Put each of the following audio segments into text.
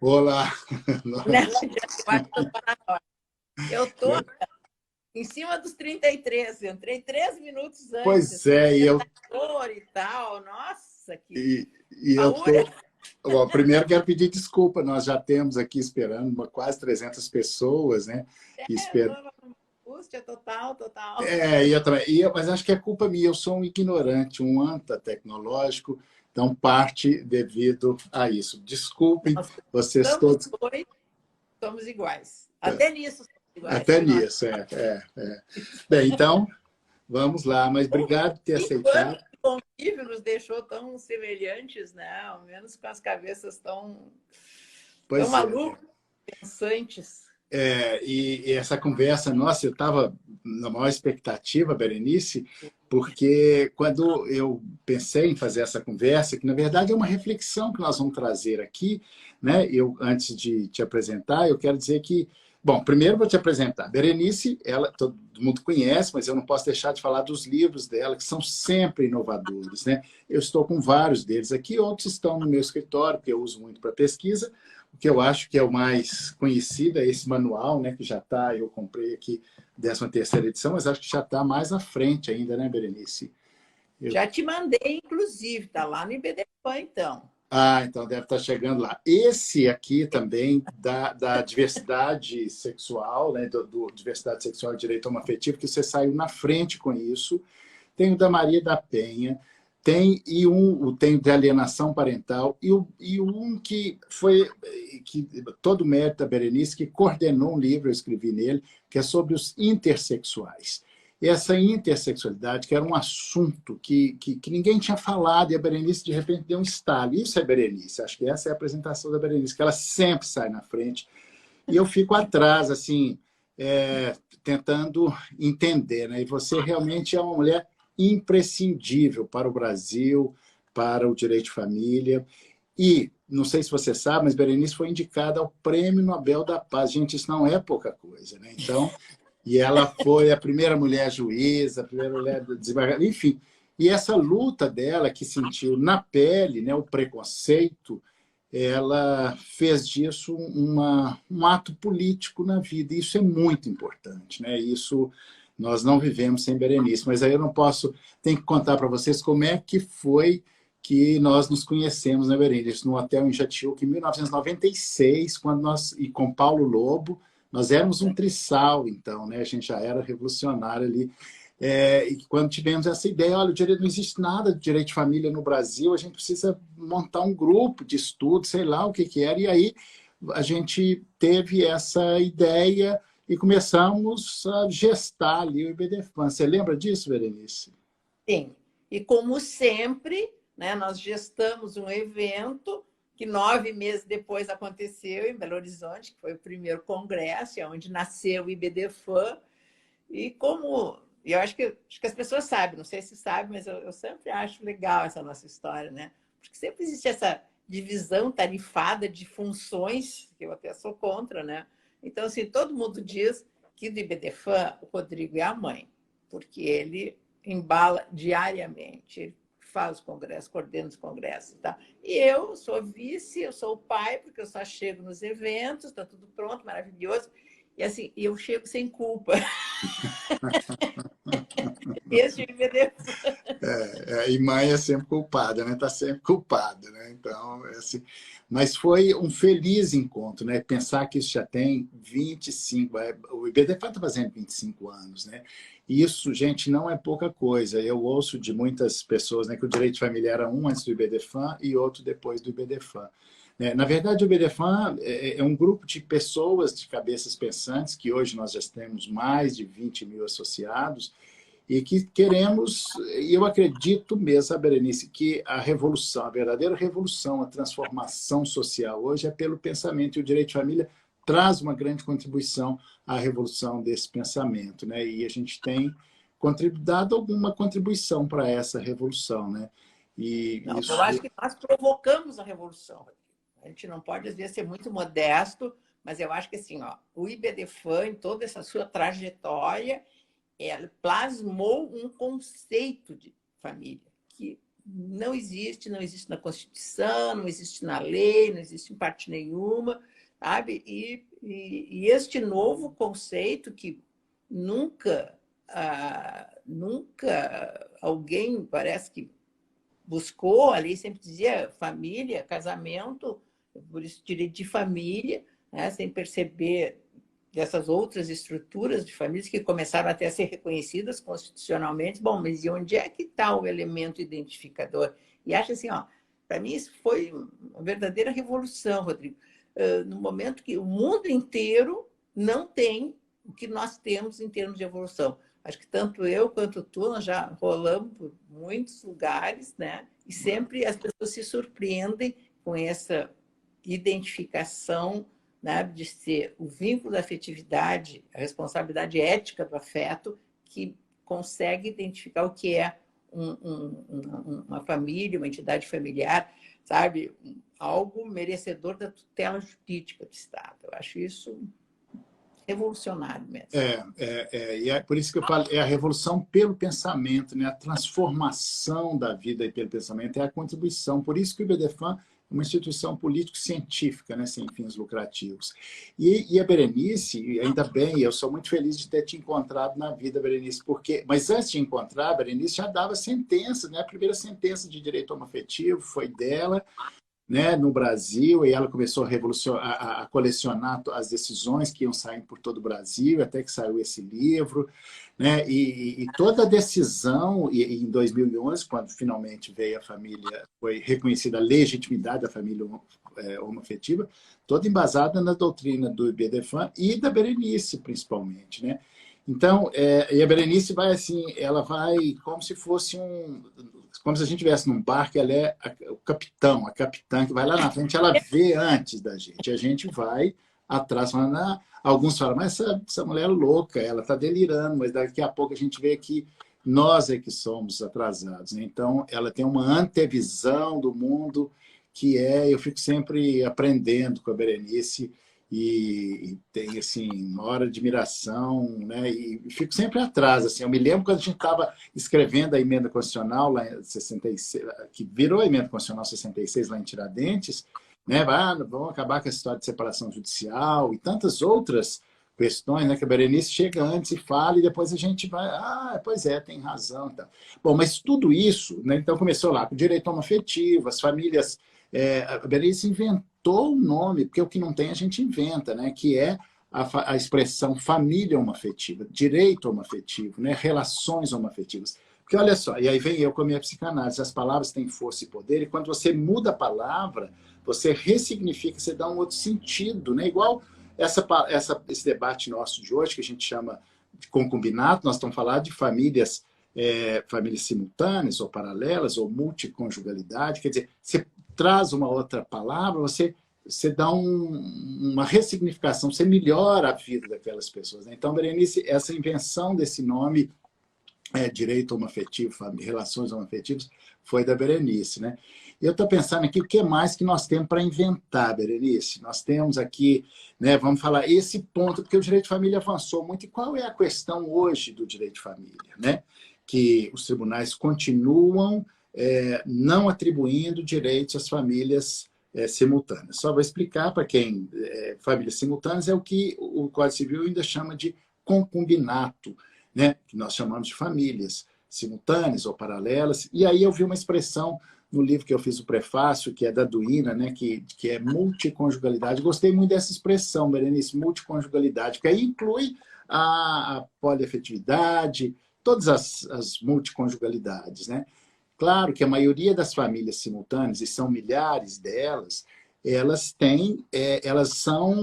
Olá! Né? Eu estou em cima dos 33, eu entrei 3 minutos Pois antes, é, e tal. Nossa, que e eu paura! tô. Bom, primeiro quero pedir desculpa, nós já temos aqui esperando quase 300 pessoas, né? Eu estou numa angústia total, total. Mas acho que é culpa minha, eu sou um ignorante, um anta tecnológico, então parte devido a isso. Desculpem, Nós vocês estamos todos, dois, somos iguais. Até nisso somos iguais, até que nós. nisso, Bem, então, vamos lá, mas obrigado por ter E quando aceitado. o convívio nos deixou tão semelhantes, né? Ao menos com as cabeças tão Pois é. malucas, pensantes. E essa conversa, nossa, eu estava na maior expectativa, Berenice, porque quando eu pensei em fazer essa conversa, que na verdade é uma reflexão que nós vamos trazer aqui, né? Antes de te apresentar, eu quero dizer que, bom, primeiro vou te apresentar. Berenice, ela todo mundo conhece, mas eu não posso deixar de falar dos livros dela, que são sempre inovadores, né? Eu estou com vários deles aqui, outros estão no meu escritório, que eu uso muito para pesquisa. O que eu acho que é o mais conhecido é esse manual, né, que já está, eu comprei aqui, 13ª edição, mas acho que já está mais à frente ainda, né, Berenice? Já te mandei, inclusive, tá lá no IBDFAN, então. Então deve estar chegando lá. Esse aqui também da diversidade sexual, né, do diversidade sexual e direito homoafetivo, que você saiu na frente com isso. Tem o da Maria da Penha, tem o de alienação parental, e um que foi que todo o mérito da Berenice, que coordenou um livro, eu escrevi nele, que é sobre os intersexuais. Essa intersexualidade, que era um assunto que ninguém tinha falado, e a Berenice, de repente, deu um estalo. Isso é Berenice, acho que essa é a apresentação da Berenice, que ela sempre sai na frente, e eu fico atrás, assim, tentando entender, né? E você realmente é uma mulher imprescindível para o Brasil, para o direito de família. E, não sei se você sabe, mas Berenice foi indicada ao Prêmio Nobel da Paz. Gente, isso não é pouca coisa, né? Então, e ela foi a primeira mulher juíza, a primeira mulher desembargadora, enfim. E essa luta dela, que sentiu na pele, né, o preconceito, ela fez disso um ato político na vida. E isso é muito importante, né? Isso nós não vivemos sem Berenice. Mas aí eu não posso, tenho que contar para vocês como é que foi que nós nos conhecemos, né, Berenice? No hotel em Jatiuca, em 1996, quando e com Paulo Lobo, nós éramos um trisal, então, né? A gente já era revolucionário ali. E quando tivemos essa ideia, olha, o direito não existe nada de direito de família no Brasil, a gente precisa montar um grupo de estudo, sei lá o que era, e aí a gente teve essa ideia e começamos a gestar ali o IBDFAN. Você lembra disso, Berenice? Sim. E como sempre, né, nós gestamos um evento que 9 meses depois aconteceu em Belo Horizonte, que foi o primeiro congresso, onde nasceu o IBDFAN. E como eu acho que as pessoas sabem, não sei se sabem, mas eu sempre acho legal essa nossa história, né? Porque sempre existe essa divisão tarifada de funções, que eu até sou contra, né? Então, assim, todo mundo diz que do IBDFAN o Rodrigo é a mãe, porque ele embala diariamente, ele faz os congressos, coordena os congressos e tal. E eu sou vice, eu sou o pai, porque eu só chego nos eventos, está tudo pronto, maravilhoso. E assim, eu chego sem culpa. Esse IBDFAN. E mãe é sempre culpada, né? Está sempre culpada, né? Então, assim, mas foi um feliz encontro, né? Pensar que isso já tem 25, o IBDFAN está fazendo 25 anos, né? E isso, gente, não é pouca coisa. Eu ouço de muitas pessoas, né, que o direito de família era um antes do IBDFAN e outro depois do IBDFAN. Na verdade, o IBDFAN é um grupo de pessoas, de cabeças pensantes, que hoje nós já temos mais de 20 mil associados, e que queremos, e eu acredito mesmo, sabe, Berenice, que a revolução, a verdadeira revolução, a transformação social hoje é pelo pensamento, e o direito de família traz uma grande contribuição à revolução desse pensamento, né? E a gente tem dado alguma contribuição para essa revolução, né? E Não, isso... eu acho que nós provocamos a revolução. A gente não pode, às vezes, ser muito modesto, mas eu acho que assim, ó, o IBDFAN, em toda essa sua trajetória, ela plasmou um conceito de família que não existe, não existe na Constituição, não existe na lei, não existe em parte nenhuma, sabe? E este novo conceito que nunca, nunca alguém parece que buscou, a lei sempre dizia família, casamento, por isso direito de família, né? Sem perceber dessas outras estruturas de famílias que começaram até a ser reconhecidas constitucionalmente. Bom, mas e onde é que está o elemento identificador? E acho assim, ó, para mim isso foi uma verdadeira revolução, Rodrigo. No momento que o mundo inteiro não tem o que nós temos em termos de evolução. Acho que tanto eu quanto tu, nós já rolamos por muitos lugares, né? E sempre as pessoas se surpreendem com essa identificação, né, de ser o vínculo da afetividade, a responsabilidade ética do afeto, que consegue identificar o que é uma família, uma entidade familiar, sabe? Algo merecedor da tutela jurídica do Estado. Eu acho isso revolucionário mesmo. E é por isso que eu falo, é a revolução pelo pensamento, né? A transformação da vida pelo pensamento é a contribuição. Por isso que o IBDFAN uma instituição político-científica, né, sem fins lucrativos. E a Berenice, ainda bem, eu sou muito feliz de ter te encontrado na vida, Berenice, mas antes de encontrar, a Berenice já dava sentenças, né? A primeira sentença de direito homoafetivo foi dela, né, no Brasil, e ela começou a colecionar as decisões que iam saindo por todo o Brasil, até que saiu esse livro, né, e toda a decisão, em 2011, quando finalmente veio a família, foi reconhecida a legitimidade da família homoafetiva, toda embasada na doutrina do IBDFAN e da Berenice, principalmente, né? Então, e a Berenice vai assim, ela vai como se fosse como se a gente estivesse num barco, ela é o capitão, a capitã que vai lá na frente, ela vê antes da gente, a gente vai atrás, falando, alguns falam, mas essa mulher é louca, ela está delirando, mas daqui a pouco a gente vê que nós é que somos atrasados, né? Então, ela tem uma antevisão do mundo que eu fico sempre aprendendo com a Berenice, e tem assim uma hora de admiração, né? E fico sempre atrás, assim. Eu me lembro quando a gente estava escrevendo a emenda constitucional lá em 66, que virou a emenda constitucional 66 lá em Tiradentes, né? Vamos acabar com a história de separação judicial e tantas outras questões, né? Que a Berenice chega antes e fala e depois a gente vai, pois é, tem razão, então. Bom, mas tudo isso, né? Então começou lá com o direito homoafetivo, as famílias, a Berenice inventou o nome, porque o que não tem a gente inventa, né? Que é a expressão família homoafetiva, direito homoafetivo, né? Relações homoafetivas. Porque olha só, e aí vem eu com a minha psicanálise, as palavras têm força e poder, e quando você muda a palavra, você ressignifica, você dá um outro sentido, né? Igual esse debate nosso de hoje, que a gente chama de concubinato, nós estamos falando de famílias simultâneas ou paralelas, ou multiconjugalidade, quer dizer, você traz uma outra palavra, você dá uma ressignificação, você melhora a vida daquelas pessoas, né? Então, Berenice, essa invenção desse nome, direito homoafetivo, relações homoafetivas, foi da Berenice, né? Eu estou pensando aqui, o que mais que nós temos para inventar, Berenice? Nós temos aqui, né, vamos falar, esse ponto, porque o direito de família avançou muito. E qual é a questão hoje do direito de família, né? Que os tribunais continuam não atribuindo direitos às famílias simultâneas. Só vou explicar para quem... famílias simultâneas é o que o Código Civil ainda chama de concubinato, né? Que nós chamamos de famílias simultâneas ou paralelas. E aí eu vi uma expressão no livro que eu fiz o prefácio, que é da Duína, né? Que é multiconjugalidade. Gostei muito dessa expressão, Berenice, multiconjugalidade, porque aí inclui a poliafetividade, todas as multiconjugalidades, né? Claro que a maioria das famílias simultâneas, e são milhares delas, elas são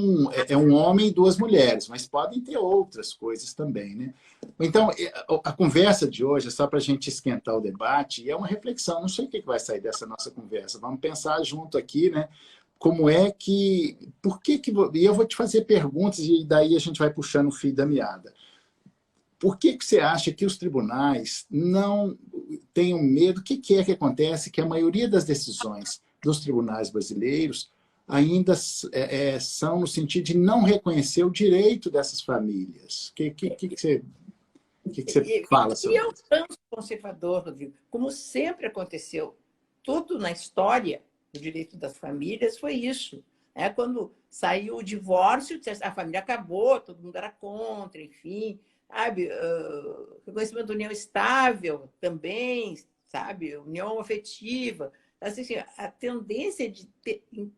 um homem e duas mulheres, mas podem ter outras coisas também, né? Então, a conversa de hoje é só para a gente esquentar o debate, e é uma reflexão, não sei o que vai sair dessa nossa conversa, vamos pensar junto aqui, né? Como é que... E eu vou te fazer perguntas, e daí a gente vai puxando o fio da meada. Por que você acha que os tribunais não tenham medo? O que é que acontece? Que a maioria das decisões dos tribunais brasileiros ainda são no sentido de não reconhecer o direito dessas famílias. Que você... que você fala E sobre é um isso? tanto conservador, Rodrigo, como sempre aconteceu. Tudo na história do direito das famílias foi isso. Né? Quando saiu o divórcio, a família acabou, todo mundo era contra, enfim. Sabe? Reconhecimento da união estável também, sabe? União afetiva. Assim, a tendência de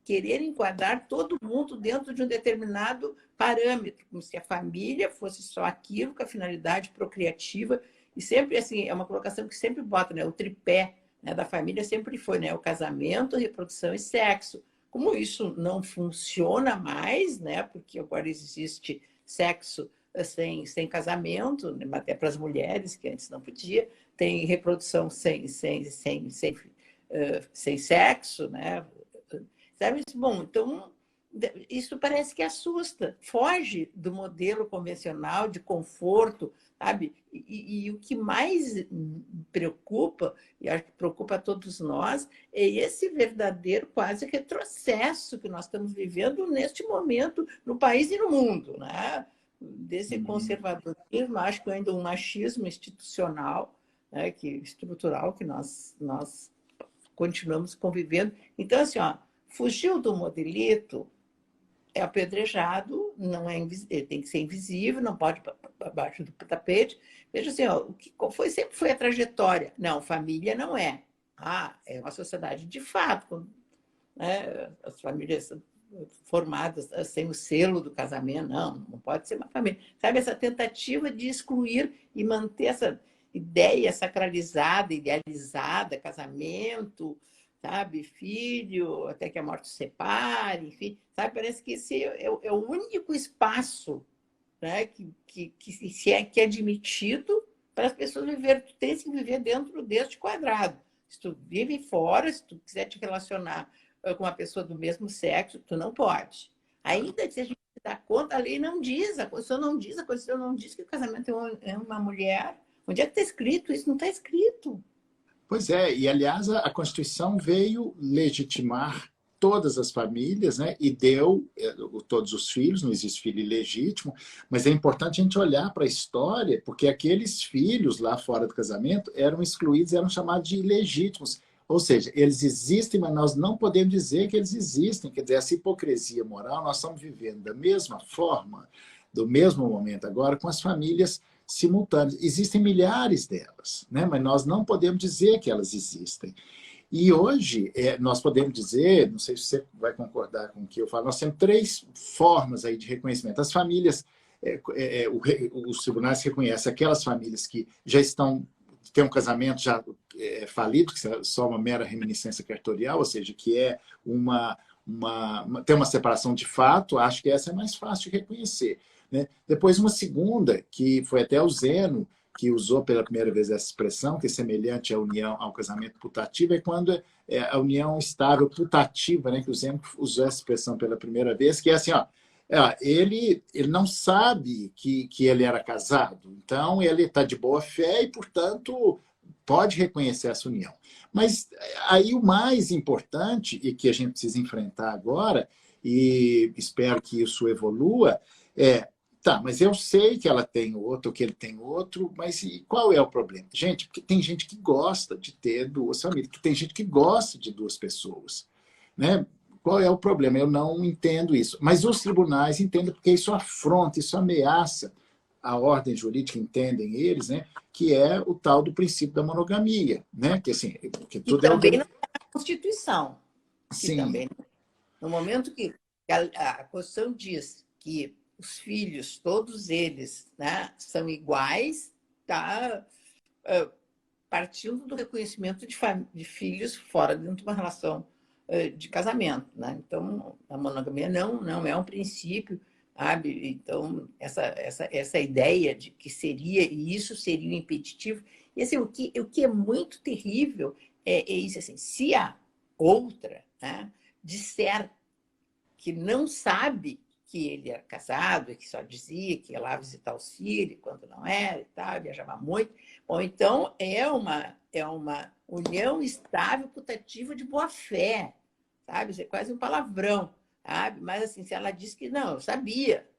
querer enquadrar todo mundo dentro de um determinado parâmetro, como se a família fosse só aquilo com a finalidade procriativa. E sempre, assim, é uma colocação que sempre bota, né? O tripé, né, da família sempre foi, né? O casamento, reprodução e sexo. Como isso não funciona mais, né? Porque agora existe sexo sem casamento, né? Até para as mulheres, que antes não podia, tem reprodução sem sexo, né? Sabe? Bom, então, isso parece que assusta, foge do modelo convencional de conforto, sabe? E o que mais preocupa, e acho que preocupa a todos nós, é esse verdadeiro quase retrocesso que nós estamos vivendo neste momento no país e no mundo, né? Desse conservadorismo, acho que ainda um machismo institucional, né? Estrutural, que nós continuamos convivendo. Então, assim, ó, fugiu do modelito, é apedrejado, não é ele tem que ser invisível, não pode ir para baixo do tapete. Veja assim, ó, sempre foi a trajetória. Não, família não é. Ah, é uma sociedade de fato, né? As famílias formadas sem o selo do casamento, não pode ser uma família. Sabe, essa tentativa de excluir e manter essa ideia sacralizada, idealizada, casamento, sabe, filho, até que a morte separe, enfim, sabe, parece que esse é o único espaço, né, que é admitido para as pessoas viverem. Tu tens que viver dentro deste quadrado. Se tu vive fora, se tu quiser te relacionar com uma pessoa do mesmo sexo, tu não pode. Ainda que a gente se dá conta, a lei não diz, a Constituição não diz, a Constituição não diz que o casamento é uma mulher. Onde é que está escrito? Isso não está escrito. Pois é, e aliás a Constituição veio legitimar todas as famílias, né? E deu todos os filhos, não existe filho ilegítimo, mas é importante a gente olhar para a história, porque aqueles filhos lá fora do casamento eram excluídos, eram chamados de ilegítimos. Ou seja, eles existem, mas nós não podemos dizer que eles existem. Quer dizer, essa hipocrisia moral, nós estamos vivendo da mesma forma, do mesmo momento agora, com as famílias simultâneas. Existem milhares delas, né? Mas nós não podemos dizer que elas existem. E hoje, nós podemos dizer, não sei se você vai concordar com o que eu falo, nós temos três formas aí de reconhecimento. As famílias, os tribunais reconhecem aquelas famílias que já estão, têm um casamento já falido, que é só uma mera reminiscência cartorial, ou seja, que é tem uma separação de fato, acho que essa é mais fácil de reconhecer. Né? Depois, uma segunda, que foi até o Zeno que usou pela primeira vez essa expressão, que é semelhante à união, ao casamento putativo, é quando é a união estável putativa, né? Que o Zeno usou essa expressão pela primeira vez, que é assim, ó, ele não sabe que ele era casado, então ele está de boa fé e, portanto, pode reconhecer essa união. Mas aí o mais importante, e que a gente precisa enfrentar agora, e espero que isso evolua, tá, mas eu sei que ela tem outro, que ele tem outro, mas qual é o problema? Gente, porque tem gente que gosta de ter duas famílias, que tem gente que gosta de duas pessoas, né? Qual é o problema? Eu não entendo isso. Mas os tribunais entendem porque isso afronta, isso ameaça a ordem jurídica, entendem eles, né? Que é o tal do princípio da monogamia, né? Que assim, que E tudo é também organizado. não é a Constituição. Que Sim, também, no momento que a Constituição diz que os filhos, todos eles, né, são iguais, está partindo do reconhecimento de filhos fora dentro de uma relação de casamento. Né? Então, a monogamia não é um princípio, sabe? Então, essa ideia de que seria, e isso seria um impeditivo. E assim, o que é muito terrível é isso, assim, se a outra, né, disser que não sabe que ele era casado e que só dizia que ia lá visitar os filhos quando não era e tal, viajava muito. Bom, então é uma união estável putativa de boa fé, sabe? Isso é quase um palavrão, sabe? Mas assim, se ela diz que não, eu sabia.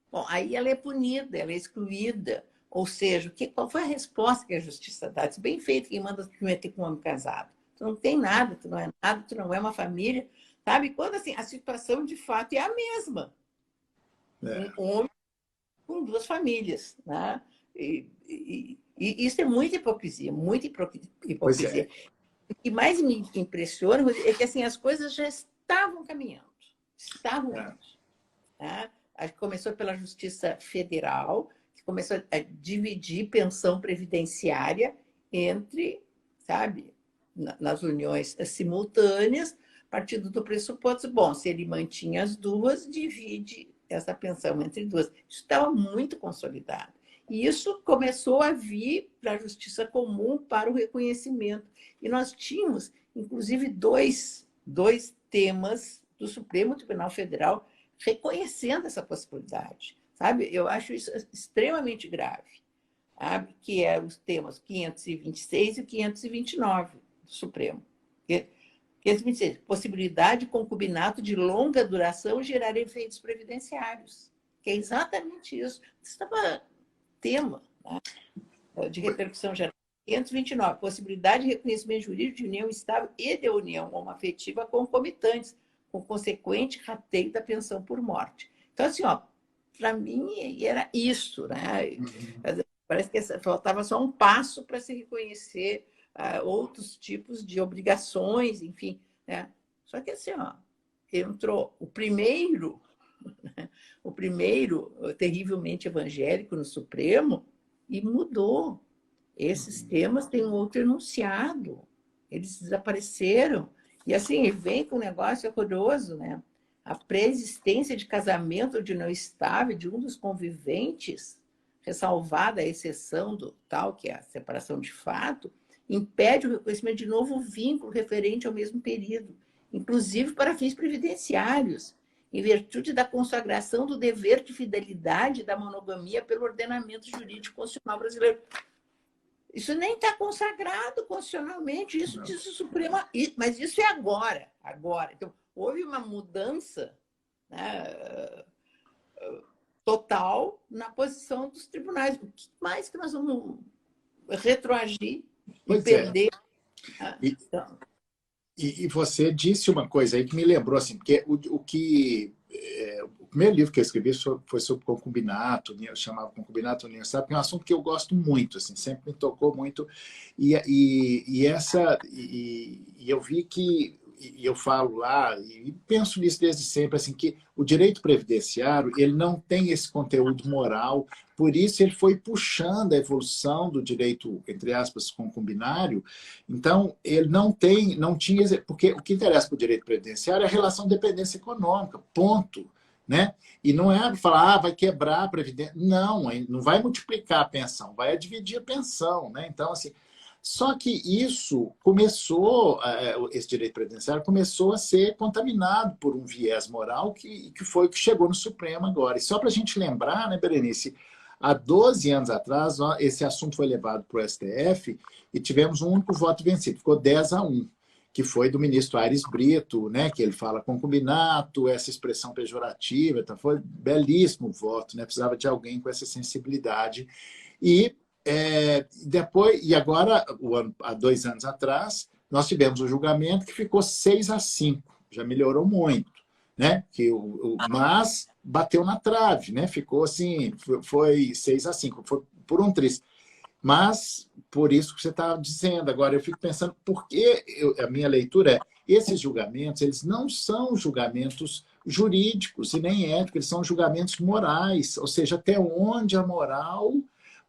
Bom, aí ela é punida, ela é excluída, Ou seja, qual foi a resposta que a justiça dá? Diz, bem feito, quem manda te meter com um homem casado. Tu não tem nada, tu não é nada, tu não é uma família, sabe? Quando assim, a situação de fato é a mesma. Um homem com duas famílias, né? E isso é muita hipocrisia, muita hipocrisia. O que mais me impressiona é que assim, as coisas já estavam caminhando. Estavam indo. Né? Começou pela Justiça Federal, que começou a dividir pensão previdenciária entre, sabe, nas uniões simultâneas, partindo do pressuposto, bom, se ele mantinha as duas, divide essa pensão entre duas. Isso estava muito consolidado. E isso começou a vir para a justiça comum para o reconhecimento. E nós tínhamos, inclusive, dois temas do Supremo Tribunal Federal reconhecendo essa possibilidade. Sabe? Eu acho isso extremamente grave. Sabe? Que é os temas 526 e 529 do Supremo. 526, possibilidade de concubinato de longa duração gerar efeitos previdenciários. Que é exatamente isso. Isso estava tema, né, de repercussão geral. 529, possibilidade de reconhecimento jurídico de união estável e de união homoafetiva concomitantes, com consequente rateio da pensão por morte. Então, assim, para mim era isso, né? Parece que faltava só um passo para se reconhecer outros tipos de obrigações, enfim, né? Só que assim, entrou o primeiro terrivelmente evangélico no Supremo e mudou. Esses temas têm um outro enunciado. Eles desapareceram. E assim, vem com um negócio horroroso, né? A pré-existência de casamento de não estável de um dos conviventes, ressalvada a exceção do tal, que é a separação de fato, impede o reconhecimento de novo vínculo referente ao mesmo período, inclusive para fins previdenciários, em virtude da consagração do dever de fidelidade da monogamia pelo ordenamento jurídico constitucional brasileiro. Isso nem está consagrado constitucionalmente, isso diz o Supremo, mas isso é agora. Então, houve uma mudança, né, total na posição dos tribunais. O que mais que nós vamos retroagir e perder? E você disse uma coisa aí que me lembrou, assim, porque o primeiro livro que eu escrevi foi sobre concubinato, eu chamava Concubinato Universal, que é um assunto que eu gosto muito, assim, sempre me tocou muito, e eu vi que, e eu falo lá, e penso nisso desde sempre, assim, que o direito previdenciário, ele não tem esse conteúdo moral, por isso ele foi puxando a evolução do direito, entre aspas, concubinário. Então, ele não tinha, porque o que interessa para o direito previdenciário é a relação de dependência econômica, ponto. Né? E não é falar, vai quebrar a previdência. Não vai multiplicar a pensão, vai dividir a pensão. Né? Então, assim, só que isso começou, esse direito previdenciário começou a ser contaminado por um viés moral que foi o que chegou no Supremo agora. E só para a gente lembrar, né, Berenice, há 12 anos atrás, esse assunto foi levado para o STF e tivemos um único voto vencido, ficou 10-1, que foi do ministro Aires Brito, né, que ele fala concubinato, essa expressão pejorativa, então foi belíssimo o voto, né, precisava de alguém com essa sensibilidade. E agora, há 2 anos atrás, nós tivemos um julgamento que ficou 6-5, já melhorou muito, né? Mas bateu na trave, né? Ficou assim, foi 6-5, foi por um triz. Mas, por isso que você está dizendo, agora eu fico pensando, porque a minha leitura é, esses julgamentos, eles não são julgamentos jurídicos e nem éticos, eles são julgamentos morais, ou seja, até onde a moral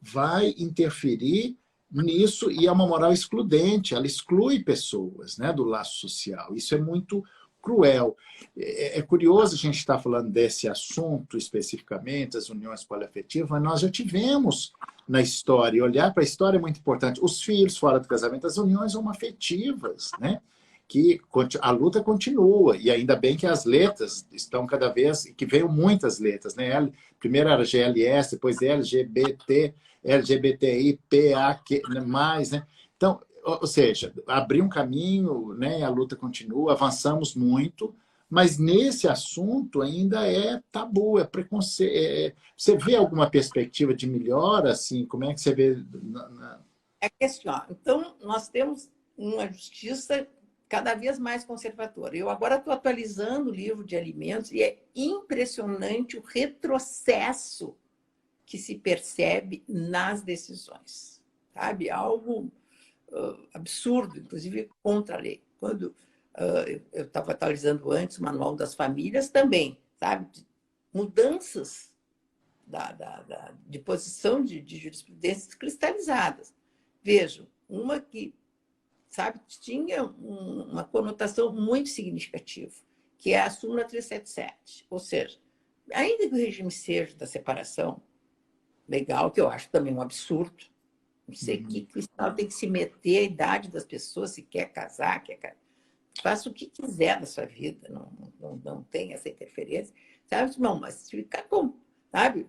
vai interferir nisso, e é uma moral excludente, ela exclui pessoas, né, do laço social. Isso é muito cruel. É curioso a gente estar falando desse assunto especificamente, as uniões poliafetivas, mas nós já tivemos na história, e olhar para a história é muito importante. Os filhos fora do casamento, as uniões homoafetivas, né? Que a luta continua, e ainda bem que as letras estão cada vez, que veio muitas letras, né? Primeiro era GLS, depois LGBT, LGBTI, PAQ, mais, né? Então, ou seja, abriu um caminho, né? A luta continua, avançamos muito, mas nesse assunto ainda é tabu, é preconceito. Você vê alguma perspectiva de melhora? Assim, como é que você vê? É que assim, ó, então, nós temos uma justiça cada vez mais conservadora. Eu agora estou atualizando o livro de alimentos e é impressionante o retrocesso que se percebe nas decisões. Sabe? Algo absurdo, inclusive contra a lei. Quando eu estava atualizando antes o Manual das Famílias também, sabe? Mudanças de posição de jurisprudências cristalizadas. Vejam, uma que, sabe, tinha uma conotação muito significativa, que é a súmula 377. Ou seja, ainda que o regime seja da separação legal, que eu acho também um absurdo, não sei que o Estado tem que se meter a idade das pessoas, se quer casar, faça o que quiser da sua vida, não tem essa interferência. Sabe? Não, mas se ficar com, sabe,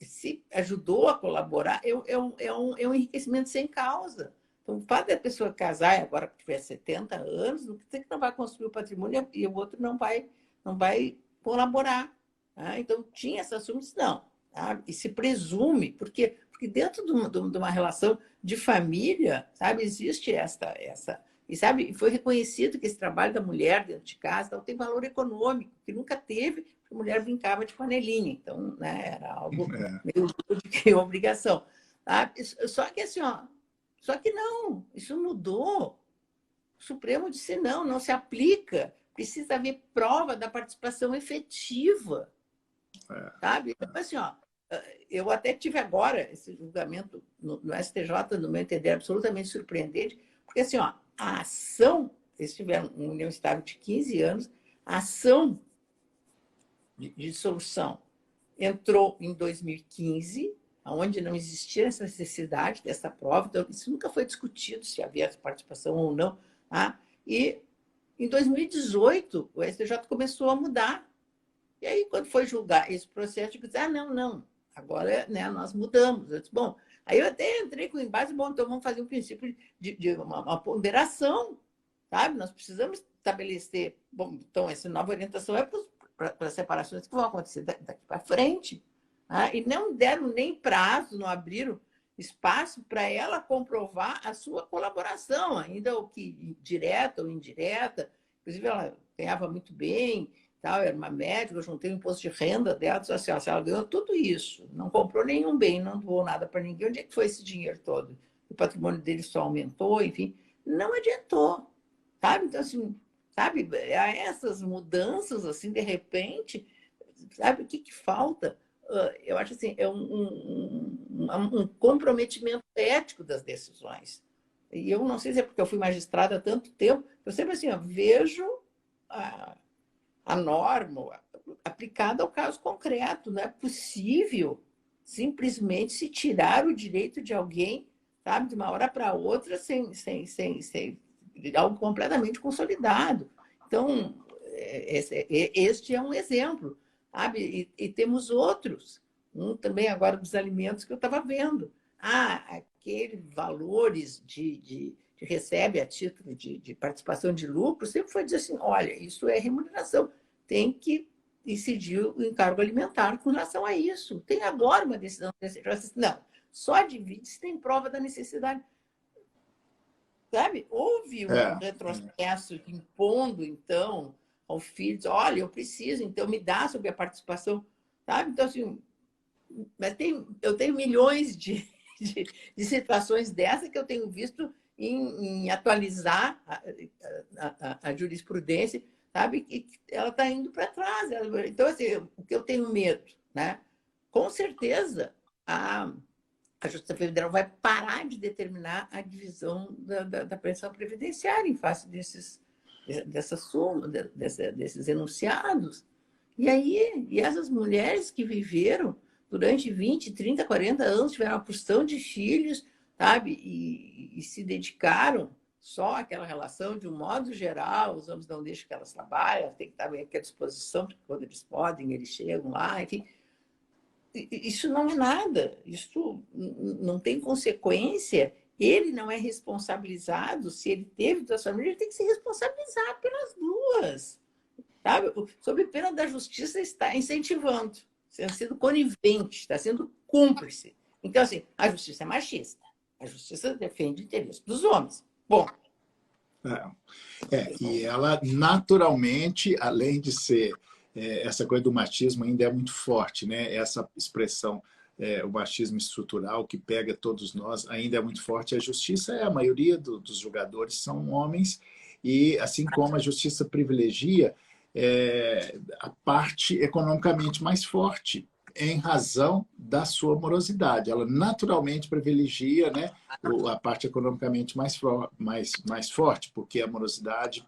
se ajudou a colaborar, é um enriquecimento sem causa. Então, o fato da pessoa casar e agora que tiver 70 anos, não quer dizer que não vai construir o patrimônio e o outro não vai colaborar. Tá? Então, tinha essa assuntos, não. Tá? E se presume, porque dentro de uma relação de família, sabe, existe essa e sabe, foi reconhecido que esse trabalho da mulher dentro de casa então, tem valor econômico, que nunca teve, porque a mulher brincava de panelinha. Então, né, era algo meio de que obrigação. Tá? Só que assim, ó, só que não, isso mudou. O Supremo disse não se aplica. Precisa haver prova da participação efetiva. Sabe? Então, assim, ó, eu até tive agora esse julgamento no STJ, no meu entender, absolutamente surpreendente, porque assim, ó, a ação, eles tiveram uma união estável de 15 anos, a ação de dissolução entrou em 2015, onde não existia essa necessidade dessa prova, então isso nunca foi discutido se havia essa participação ou não. Tá? E em 2018, o STJ começou a mudar. E aí, quando foi julgar esse processo, eu disse, não, agora né, nós mudamos. Eu disse, bom, aí eu até entrei com o embate, bom, então vamos fazer um princípio de uma ponderação, sabe? Nós precisamos estabelecer, bom, então essa nova orientação é para as separações que vão acontecer daqui para frente. Tá? E não deram nem prazo, não abriram espaço para ela comprovar a sua colaboração, ainda o que direta ou indireta. Inclusive, ela ganhava muito bem, tal, era uma médica, eu juntei o imposto de renda dela, disse assim, se ela ganhou tudo isso, não comprou nenhum bem, não doou nada para ninguém, onde é que foi esse dinheiro todo? O patrimônio dele só aumentou, enfim, não adiantou, sabe? Então, assim, sabe, essas mudanças, assim, de repente, sabe o que falta? Eu acho assim, é um comprometimento ético das decisões. E eu não sei se é porque eu fui magistrada há tanto tempo, eu sempre assim, vejo a norma aplicada ao caso concreto. Não é possível simplesmente se tirar o direito de alguém, sabe, de uma hora para outra, sem algo completamente consolidado. Então, este é um exemplo, sabe? E temos outros. Também agora dos alimentos que eu estava vendo. Aqueles valores de recebe a título de participação de lucro, sempre foi dizer assim, olha, isso é remuneração, tem que incidir o encargo alimentar com relação a isso. Tem agora uma decisão desse não, só divide se tem prova da necessidade. Sabe? Houve um retrocesso impondo, então, ao filho, olha, eu preciso, então me dá sobre a participação, sabe? Então, assim, mas eu tenho milhões de situações dessa que eu tenho visto em atualizar a jurisprudência, sabe? Que ela está indo para trás. Então, assim, o que eu tenho medo, né? Com certeza, a Justiça Federal vai parar de determinar a divisão da pensão previdenciária em face dessa soma, desses enunciados. E aí, essas mulheres que viveram durante 20, 30, 40 anos, tiveram uma porção de filhos, sabe? E se dedicaram só àquela relação, de um modo geral, os homens não deixam que elas trabalhem, elas têm que estar bem à disposição, porque quando eles podem, eles chegam lá, enfim. Isso não é nada, isso não tem consequência. Ele não é responsabilizado, se ele teve duas famílias, ele tem que ser responsabilizado pelas duas. sabe? Sob pena da justiça está incentivando, sendo sido conivente, está sendo cúmplice. Então, assim, a justiça é machista. A justiça defende o interesse dos homens. Bom. E ela, naturalmente, além de ser essa coisa do machismo, ainda é muito forte, né? Essa expressão, o machismo estrutural, que pega todos nós, ainda é muito forte. A justiça, a maioria dos julgadores são homens, e assim como a justiça privilegia a parte economicamente mais forte, em razão da sua morosidade. Ela naturalmente privilegia, né, a parte economicamente mais forte, porque a morosidade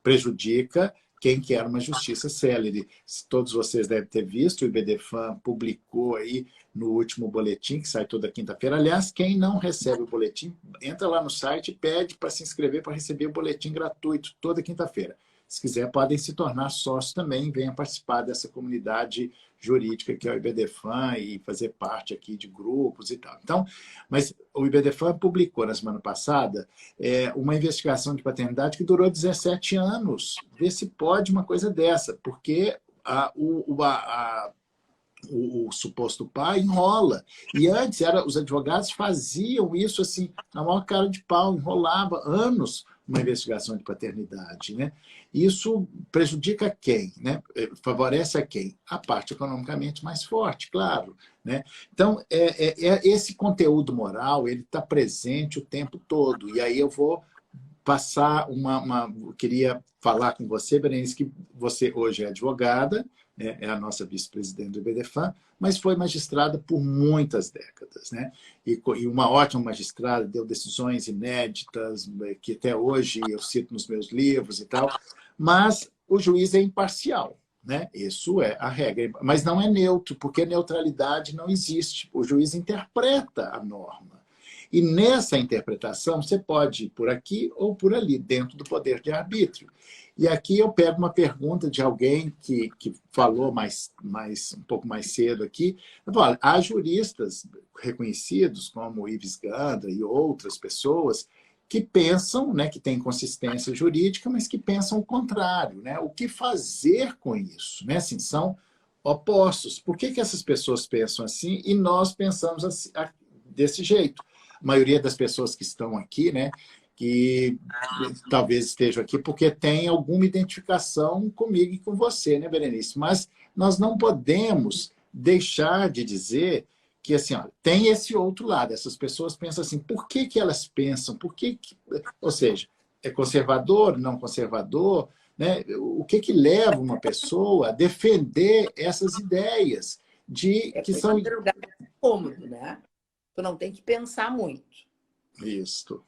prejudica quem quer uma justiça célere. Todos vocês devem ter visto, o IBDFAN publicou aí no último boletim, que sai toda quinta-feira. Aliás, quem não recebe o boletim, entra lá no site e pede para se inscrever para receber o boletim gratuito toda quinta-feira. Se quiser, podem se tornar sócios também, venham participar dessa comunidade jurídica que é o IBDFAN e fazer parte aqui de grupos e tal. Então, mas o IBDFAN publicou na semana passada uma investigação de paternidade que durou 17 anos. Vê se pode uma coisa dessa, porque o suposto pai enrola. E antes os advogados faziam isso assim, na maior cara de pau, enrolava anos uma investigação de paternidade, né? Isso prejudica quem, né? Favorece a quem? A parte economicamente mais forte, claro, né? Então, esse conteúdo moral, ele está presente o tempo todo. E aí eu vou passar eu queria falar com você, Berenice, que você hoje é advogada, é a nossa vice-presidente do IBDFAN, mas foi magistrada por muitas décadas, né? E uma ótima magistrada, deu decisões inéditas, que até hoje eu cito nos meus livros e tal, mas o juiz é imparcial, né? Isso é a regra, mas não é neutro, porque neutralidade não existe. O juiz interpreta a norma. E nessa interpretação, você pode ir por aqui ou por ali, dentro do poder de arbítrio. E aqui eu pego uma pergunta de alguém que falou um pouco mais cedo aqui. Olha, há juristas reconhecidos, como Ives Gandra e outras pessoas, que pensam, né, que têm consistência jurídica, mas que pensam o contrário, né? O que fazer com isso? Né? Assim, são opostos. Por que essas pessoas pensam assim e nós pensamos assim, desse jeito? A maioria das pessoas que estão aqui, né, que talvez estejam aqui porque tem alguma identificação comigo e com você, né, Berenice? Mas nós não podemos deixar de dizer que assim, ó, tem esse outro lado. Essas pessoas pensam assim, por que elas pensam? Ou seja, é conservador, não conservador? Né? O que leva uma pessoa a defender essas ideias que são... Em primeiro lugar, é cômodo, né? Tu não tem que pensar muito. Isso.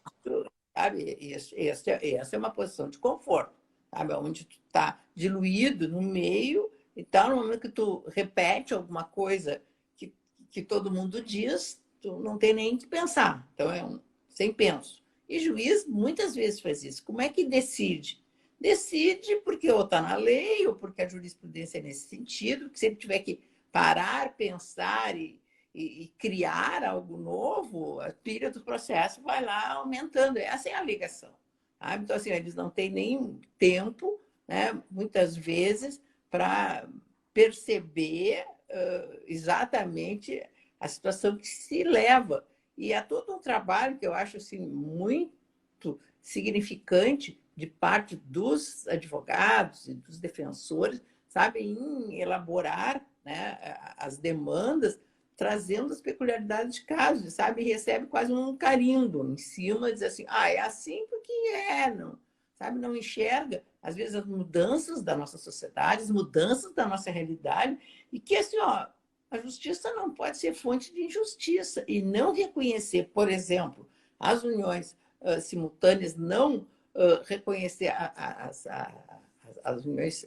Sabe? Essa é uma posição de conforto, sabe? Onde tu está diluído no meio e tal, no momento que tu repete alguma coisa que todo mundo diz, tu não tem nem que pensar. Então, sem penso. E juiz muitas vezes faz isso. Como é que decide? Decide porque ou está na lei, ou porque a jurisprudência é nesse sentido, que se ele tiver que parar, pensar e criar algo novo, a pilha do processo vai lá aumentando. Essa é a ligação. Sabe? Então, assim, eles não têm nem tempo, né, muitas vezes, para perceber exatamente a situação que se leva. E há todo um trabalho que eu acho assim, muito significante de parte dos advogados e dos defensores, sabe, em elaborar, né, as demandas, trazendo as peculiaridades de casos, sabe? E recebe quase um carimbo em cima, diz assim, é assim porque não, sabe? Não enxerga, às vezes, as mudanças da nossa sociedade, as mudanças da nossa realidade, e que, assim, a justiça não pode ser fonte de injustiça, e não reconhecer, por exemplo, as uniões simultâneas, não reconhecer as uniões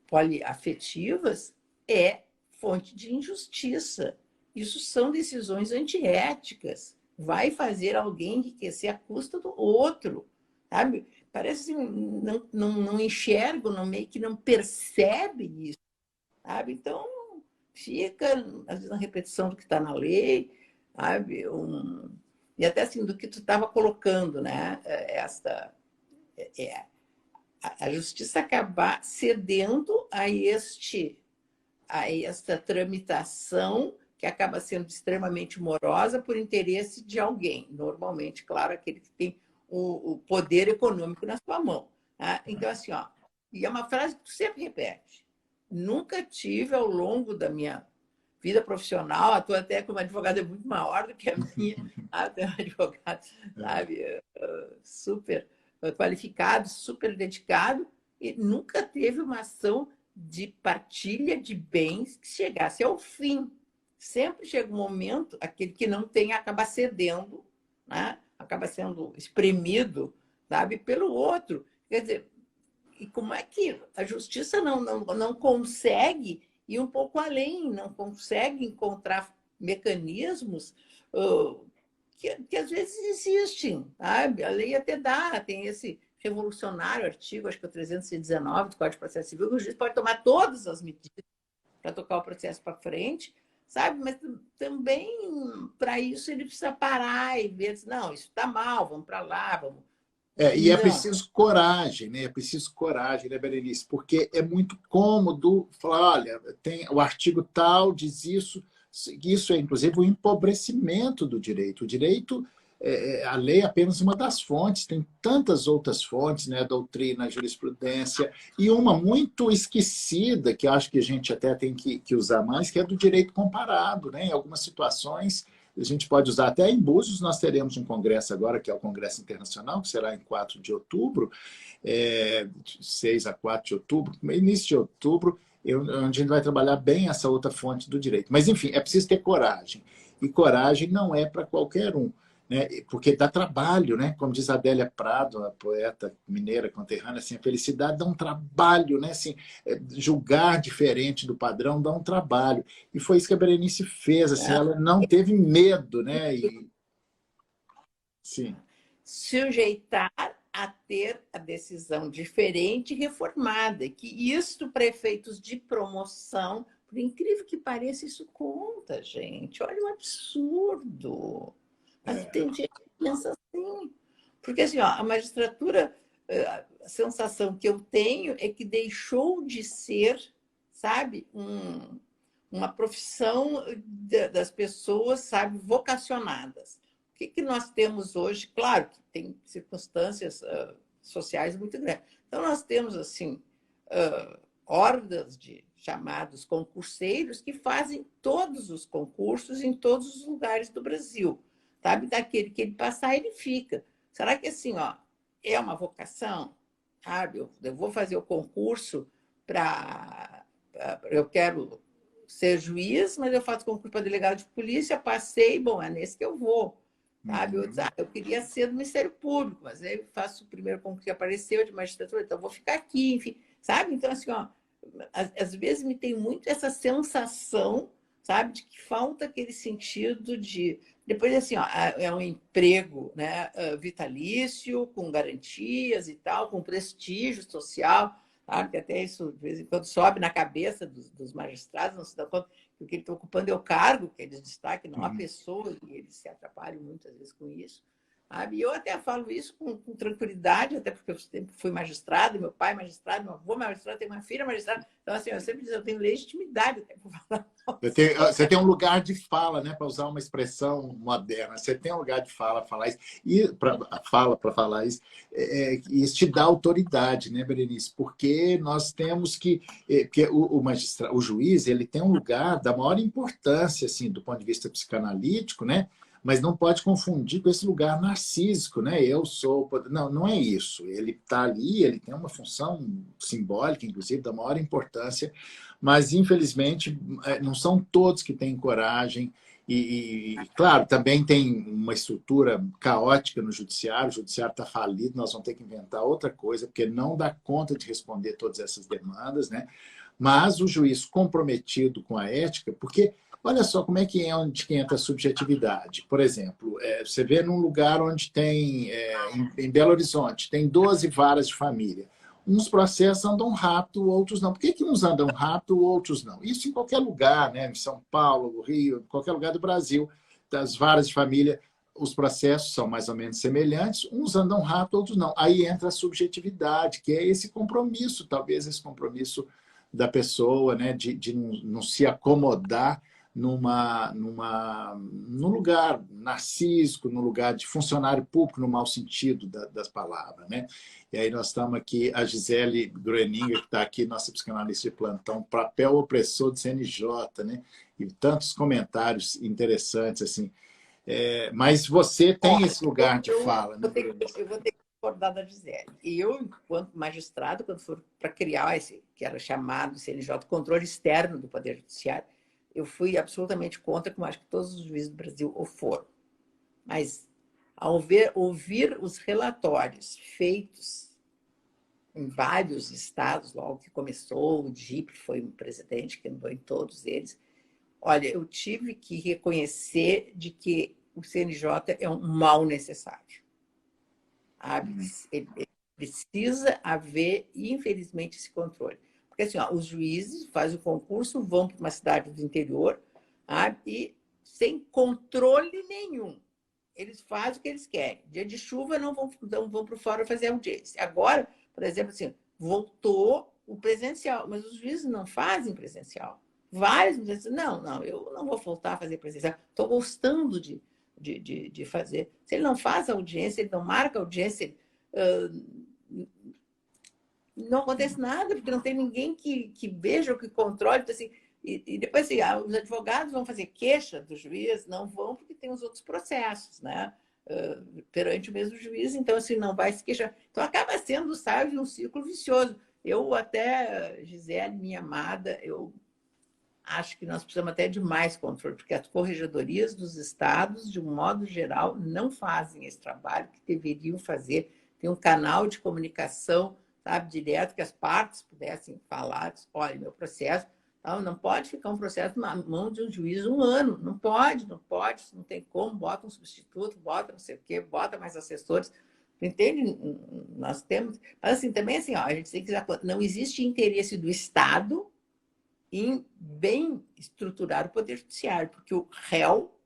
poliafetivas, é fonte de injustiça. Isso são decisões antiéticas. Vai fazer alguém enriquecer à custa do outro, sabe? Parece assim, não enxerga, meio que não percebe isso, sabe? Então, fica, às vezes, na repetição do que está na lei, sabe? E até assim, do que tu estava colocando, né? a justiça acabar cedendo a esta tramitação que acaba sendo extremamente morosa por interesse de alguém, normalmente, claro, aquele que tem o poder econômico na sua mão. Tá? Então, assim, ó, e é uma frase que tu sempre repete. Nunca tive, ao longo da minha vida profissional, atuo até como advogada é muito maior do que a minha, até um advogado, sabe, super qualificado, super dedicado, e nunca teve uma ação de partilha de bens que chegasse ao fim. Sempre chega um momento, aquele que não tem acaba cedendo, né? Acaba sendo espremido, sabe, pelo outro. Quer dizer, e como é que a justiça não consegue ir um pouco além, não consegue encontrar mecanismos que às vezes existem, sabe? A lei até dá, tem esse revolucionário artigo, acho que é o 319 do Código de Processo Civil, que o juiz pode tomar todas as medidas para tocar o processo para frente, sabe? Mas também, para isso, ele precisa parar e ver, não, isso está mal, vamos para lá, vamos... E é preciso coragem, né? É preciso coragem, né, Berenice? Porque é muito cômodo falar, olha, tem, o artigo tal diz isso é, inclusive, o empobrecimento do direito. O direito, a lei é apenas uma das fontes, tem tantas outras fontes, né? A doutrina, a jurisprudência, e uma muito esquecida, que acho que a gente até tem que usar mais, que é do direito comparado, né? Em algumas situações, a gente pode usar até em Búzios, nós teremos um congresso agora, que é o Congresso Internacional, que será em 4 de outubro, 6 a 4 de outubro, início de outubro, onde a gente vai trabalhar bem essa outra fonte do direito. Mas, enfim, é preciso ter coragem. E coragem não é para qualquer um, né? Porque dá trabalho, né? Como diz a Adélia Prado, a poeta mineira conterrânea, assim, a felicidade dá um trabalho, né? Assim, julgar diferente do padrão dá um trabalho. E foi isso que a Berenice fez, assim, ela não teve medo, né? Sim. Sujeitar a ter a decisão diferente e reformada, que isto para efeitos de promoção, por incrível que pareça, isso conta, gente. Olha o absurdo. Mas tem gente que pensa assim. Porque assim, ó, a magistratura, a sensação que eu tenho é que deixou de ser, sabe, uma profissão das pessoas, sabe, vocacionadas. O que nós temos hoje? Claro que tem circunstâncias sociais muito grandes. Então, nós temos, assim, hordas de chamados concurseiros que fazem todos os concursos em todos os lugares do Brasil. Sabe? Daquele que ele passar, ele fica. Será que, assim, ó, é uma vocação? Sabe? Eu vou fazer o concurso para... Eu quero ser juiz, mas eu faço concurso para delegado de polícia, passei, bom, é nesse que eu vou. Sabe? Eu queria ser do Ministério Público, mas aí eu faço o primeiro concurso que apareceu de magistratura, então eu vou ficar aqui, enfim. Sabe? Então, assim, ó, às vezes me tem muito essa sensação, sabe, de que falta aquele sentido de... Depois, assim, ó, é um emprego, né, vitalício, com garantias e tal, com prestígio social, sabe? Que até isso, de vez em quando, sobe na cabeça dos magistrados, não se dá conta que o que ele está ocupando é o cargo que eles destacam, não a pessoa, e eles se atrapalham muitas vezes com isso. Sabe? E eu até falo isso com tranquilidade, até porque eu sempre fui magistrado, meu pai magistrado, meu avô magistrado, tenho uma filha magistrada. Então, assim, eu sempre digo, eu tenho legitimidade até para falar. Você tem um lugar de fala, né, para usar uma expressão moderna. Você tem um lugar de fala para falar isso, e para falar isso, isso te dá autoridade, né, Berenice? Porque nós temos que... Porque o juiz, ele tem um lugar da maior importância, assim, do ponto de vista psicanalítico, né? Mas não pode confundir com esse lugar narcísico, né? Eu sou... Não, não é isso. Ele está ali, ele tem uma função simbólica, inclusive, da maior importância, mas, infelizmente, não são todos que têm coragem. Claro, também tem uma estrutura caótica no judiciário, o judiciário está falido, nós vamos ter que inventar outra coisa, porque não dá conta de responder todas essas demandas, né? Mas o juiz comprometido com a ética, porque olha só como é que onde entra a subjetividade. Por exemplo, você vê num lugar onde tem, em Belo Horizonte, tem 12 varas de família. Uns processos andam rápido, outros não. Por que uns andam rápido, outros não? Isso em qualquer lugar, né? Em São Paulo, no Rio, em qualquer lugar do Brasil, das varas de família os processos são mais ou menos semelhantes, uns andam rápido, outros não. Aí entra a subjetividade, que é esse compromisso, talvez esse compromisso da pessoa, né, de não se acomodar num lugar narcísico, num lugar de funcionário público, no mau sentido das palavras. Né? E aí nós estamos aqui, a Gisele Groeninger, que está aqui, nossa psicanalista de plantão, papel opressor do CNJ, né? E tantos comentários interessantes, assim. Mas você tem esse lugar de fala, né? Eu vou ter que discordar da Gisele. E eu, enquanto magistrado, quando for para criar esse, que era chamado CNJ, controle externo do Poder Judiciário, eu fui absolutamente contra, como acho que todos os juízes do Brasil o foram. Mas, ao ouvir os relatórios feitos em vários estados, logo que começou, o DIP foi um presidente que andou em todos eles, olha, eu tive que reconhecer de que o CNJ é um mal necessário. Ele precisa haver, infelizmente, esse controle. Porque assim, ó, os juízes fazem o concurso, vão para uma cidade do interior, e sem controle nenhum. Eles fazem o que eles querem. Dia de chuva não vão para fora fazer audiência. Agora, por exemplo, assim, voltou o presencial, mas os juízes não fazem presencial. Vários me dizem, não, eu não vou voltar a fazer presencial. Estou gostando de fazer. Se ele não faz audiência, ele não marca audiência, não acontece nada, porque não tem ninguém que veja ou que controle. Então, assim, e depois, assim, os advogados vão fazer queixa do juiz? Não vão, porque tem os outros processos, né? Perante o mesmo juiz, então, assim, não vai se queixar. Então, acaba sendo, sabe, um círculo vicioso. Eu até, Gisele, minha amada, eu acho que nós precisamos até de mais controle, porque as corregedorias dos estados, de um modo geral, não fazem esse trabalho que deveriam fazer. Tem um canal de comunicação, sabe, direto, que as partes pudessem falar, olha, meu processo, não pode ficar um processo na mão de um juiz 1 ano, não pode, não tem como, bota um substituto, bota não sei o quê, bota mais assessores, entende? Nós temos, mas assim, também assim, a gente tem que dizer, não existe interesse do Estado em bem estruturar o Poder Judiciário, porque o réu,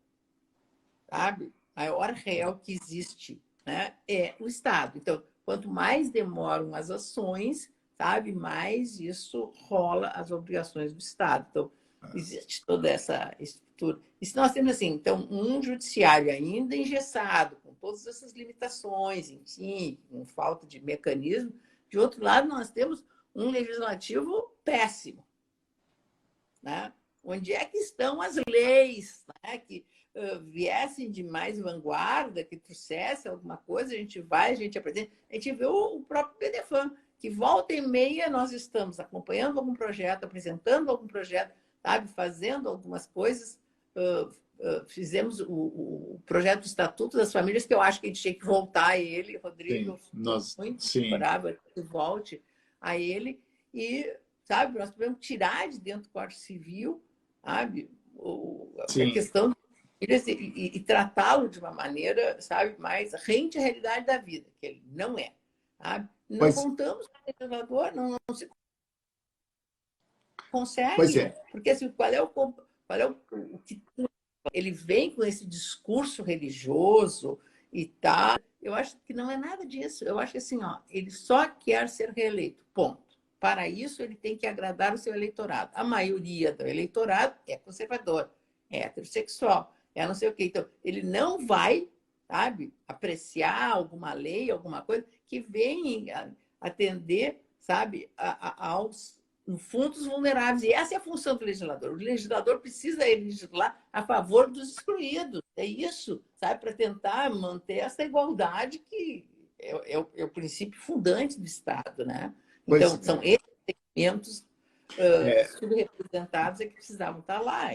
sabe, o maior réu que existe, né, é o Estado. Então, quanto mais demoram as ações, sabe, mais isso rola as obrigações do Estado. Então, existe toda essa estrutura. E se nós temos, assim, então, um judiciário ainda engessado, com todas essas limitações, enfim, com falta de mecanismo, de outro lado, nós temos um legislativo péssimo. Né? Onde é que estão as leis, né? Que viessem de mais vanguarda, que trouxesse alguma coisa, a gente vai, a gente apresenta. A gente vê o próprio PDFAM, que volta e meia nós estamos acompanhando algum projeto, apresentando algum projeto, sabe? Fazendo algumas coisas. Fizemos o projeto do Estatuto das Famílias, que eu acho que a gente tinha que voltar a ele, Rodrigo. Muito bravo que volte a ele. E, sabe, nós podemos tirar de dentro do Código Civil, sabe, a questão e tratá-lo de uma maneira, sabe, mais rente à realidade da vida, que ele não é. Sabe? Não contamos com o legislador, não se consegue. Porque assim, qual é o que ele vem com esse discurso religioso e tal. Eu acho que não é nada disso. Eu acho que assim, ele só quer ser reeleito, ponto. Para isso, ele tem que agradar o seu eleitorado. A maioria do eleitorado é conservador, é heterossexual, é não sei o quê. Então, ele não vai, sabe, apreciar alguma lei, alguma coisa que venha atender, sabe, aos fundos vulneráveis. E essa é a função do legislador. O legislador precisa legislar a favor dos excluídos. É isso, sabe, para tentar manter essa igualdade que é o princípio fundante do Estado, né? Então, são esses segmentos subrepresentados que precisavam estar lá.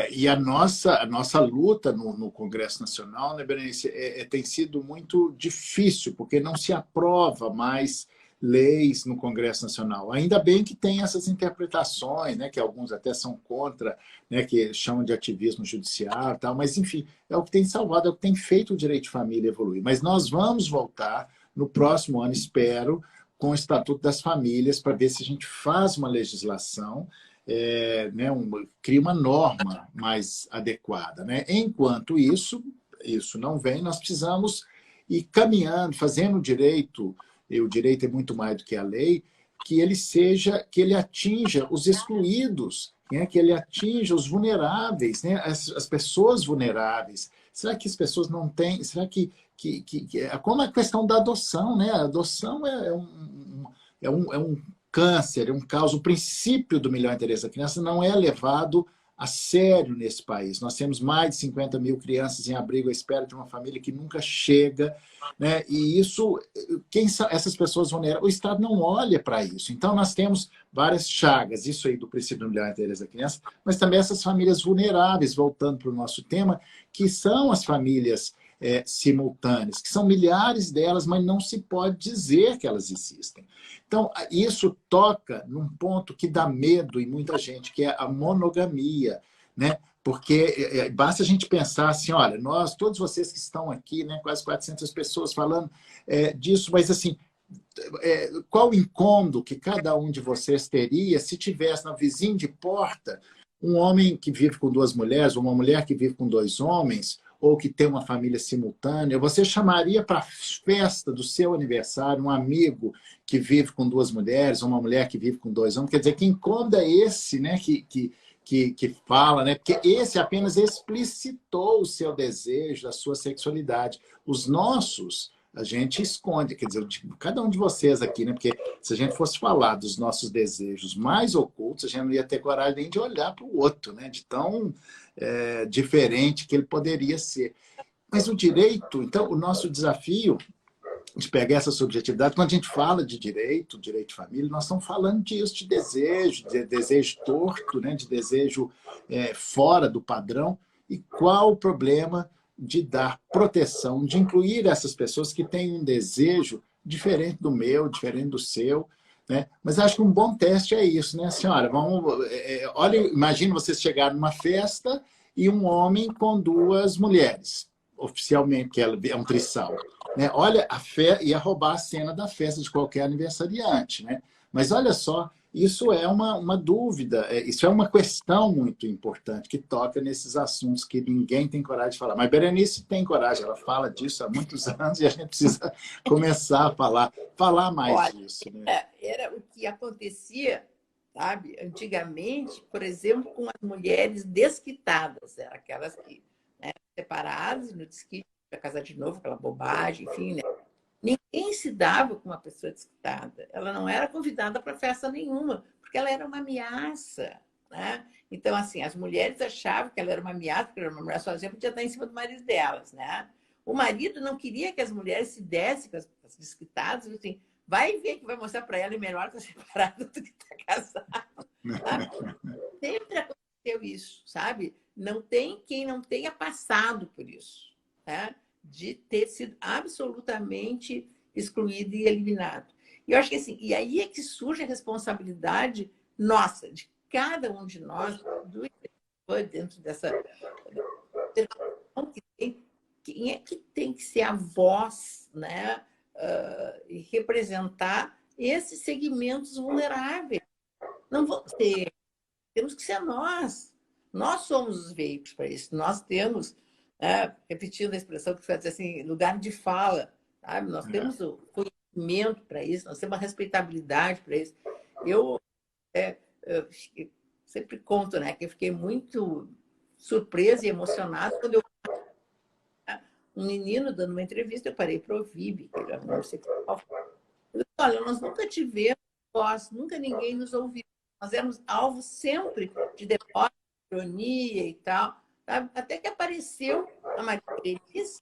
E a nossa luta no Congresso Nacional, né, Berenice, tem sido muito difícil, porque não se aprova mais leis no Congresso Nacional. Ainda bem que tem essas interpretações, né, que alguns até são contra, né, que chamam de ativismo judiciário, tal, mas, enfim, é o que tem salvado, é o que tem feito o direito de família evoluir. Mas nós vamos voltar no próximo ano, espero, com o Estatuto das Famílias, para ver se a gente faz uma legislação, né, cria uma norma mais adequada. Né? Enquanto isso, isso não vem, nós precisamos ir caminhando, fazendo o direito, e o direito é muito mais do que a lei, que ele atinja os excluídos, né? Que ele atinja os vulneráveis, né? As pessoas vulneráveis. Será que as pessoas não têm? Será como a questão da adoção, né? A adoção é um câncer, é um caos. O princípio do melhor interesse da criança não é levado a sério nesse país. Nós temos mais de 50 mil crianças em abrigo à espera de uma família que nunca chega, né? E isso, quem são essas pessoas vulneráveis? O Estado não olha para isso. Então, nós temos várias chagas, isso aí do princípio do melhor interesse da criança, mas também essas famílias vulneráveis, voltando para o nosso tema, que são as famílias simultâneas, que são milhares delas, mas não se pode dizer que elas existem. Então, isso toca num ponto que dá medo em muita gente, que é a monogamia, né? Porque basta a gente pensar assim, olha, todos vocês que estão aqui, né, quase 400 pessoas falando disso, mas assim, qual o incômodo que cada um de vocês teria se tivesse na vizinha de porta um homem que vive com duas mulheres, ou uma mulher que vive com dois homens, ou que tem uma família simultânea? Você chamaria para a festa do seu aniversário um amigo que vive com duas mulheres, ou uma mulher que vive com dois homens? Quer dizer, que incômodo é esse, né, que fala, né? Porque esse apenas explicitou o seu desejo, a sua sexualidade. Os nossos, a gente esconde, quer dizer, cada um de vocês aqui, né? Porque se a gente fosse falar dos nossos desejos mais ocultos, a gente não ia ter coragem nem de olhar para o outro, né? De tão diferente que ele poderia ser. Mas o direito, então, o nosso desafio de pegar essa subjetividade, quando a gente fala de direito de família, nós estamos falando disso, de desejo torto, né? De desejo fora do padrão. E qual o problema de dar proteção, de incluir essas pessoas que têm um desejo diferente do meu, diferente do seu, né? Mas acho que um bom teste é isso, né, senhora? Olha, imagina vocês chegarem numa festa e um homem com duas mulheres, oficialmente, que é um trisal, né? Olha, ia roubar a cena da festa de qualquer aniversariante, né? Mas olha só, isso é uma dúvida, isso é uma questão muito importante que toca nesses assuntos que ninguém tem coragem de falar. Mas Berenice tem coragem, ela fala disso há muitos anos e a gente precisa começar a falar mais disso, né? Era o que acontecia, sabe, antigamente, por exemplo, com as mulheres desquitadas, eram aquelas que, né, separadas, no desquite, para casar de novo, aquela bobagem, enfim, né? Ninguém se dava com uma pessoa desquitada. Ela não era convidada para festa nenhuma, porque ela era uma ameaça, né? Então, assim, as mulheres achavam que ela era uma ameaça, porque ela era uma mulher sozinha, podia estar em cima do marido delas, né? O marido não queria que as mulheres se dessem com as desquitadas, assim, vai ver que vai mostrar para ela é melhor estar separada do que estar casada. Sabe? Sempre aconteceu isso, sabe? Não tem quem não tenha passado por isso, né? De ter sido absolutamente excluído e eliminado. E eu acho que assim, e aí é que surge a responsabilidade nossa, de cada um de nós, dentro dessa quem é que tem que ser a voz, né? E representar esses segmentos vulneráveis. Não vão ser, temos que ser nós. Nós somos os veículos para isso. Nós temos, repetindo a expressão que foi assim, lugar de fala, sabe? Nós temos o conhecimento para isso, nós temos a respeitabilidade para isso. Eu sempre conto, né, que eu fiquei muito surpresa e emocionada quando eu um menino dando uma entrevista, eu parei para ouvir, que ele era homossexual. Eu disse, olha, nós nunca tivemos voz, nunca ninguém nos ouviu. Nós éramos alvo sempre de deboche, ironia e tal. Sabe? Até que apareceu a Maria Berenice,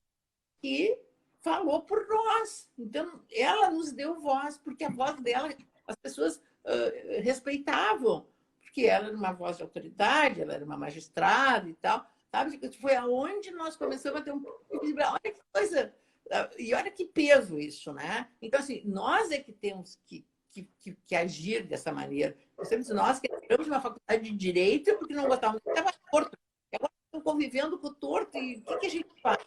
que falou por nós. Então, ela nos deu voz, porque a voz dela, as pessoas respeitavam, porque ela era uma voz de autoridade, ela era uma magistrada e tal. Sabe? Foi aonde nós começamos a ter um pouco de... Olha que coisa... E olha que peso isso, né? Então, assim, nós é que temos que agir dessa maneira. Nós que entramos na faculdade de Direito porque não gostávamos, estava torto. Agora estão convivendo com o torto e o que a gente faz?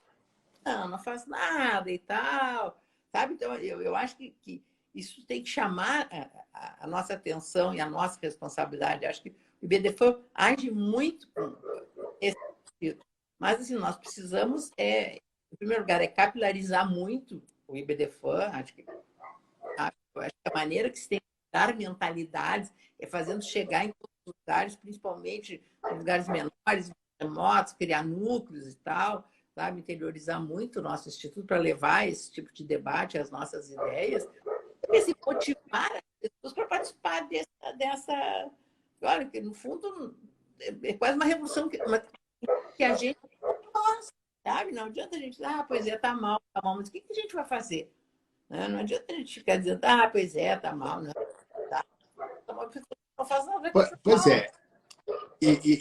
Não faz nada e tal. Sabe? Então, eu acho que isso tem que chamar a nossa atenção e a nossa responsabilidade. Acho que o IBDFAN age muito com esse sentido. Mas, assim, nós precisamos, em primeiro lugar, capilarizar muito o IBDFAN. Acho que a maneira que se tem que dar mentalidades é fazendo chegar em todos os lugares, principalmente em lugares menores, remotos, criar núcleos e tal, sabe? Interiorizar muito o nosso instituto para levar esse tipo de debate, as nossas ideias, e se motivar as pessoas para participar dessa. Olha, que no fundo é quase uma revolução que a gente gosta, sabe? Não adianta a gente dizer, pois é, tá mal, mas o que a gente vai fazer? Não adianta a gente ficar dizendo, pois é, tá mal, não, tá, não faz nada que Pois é.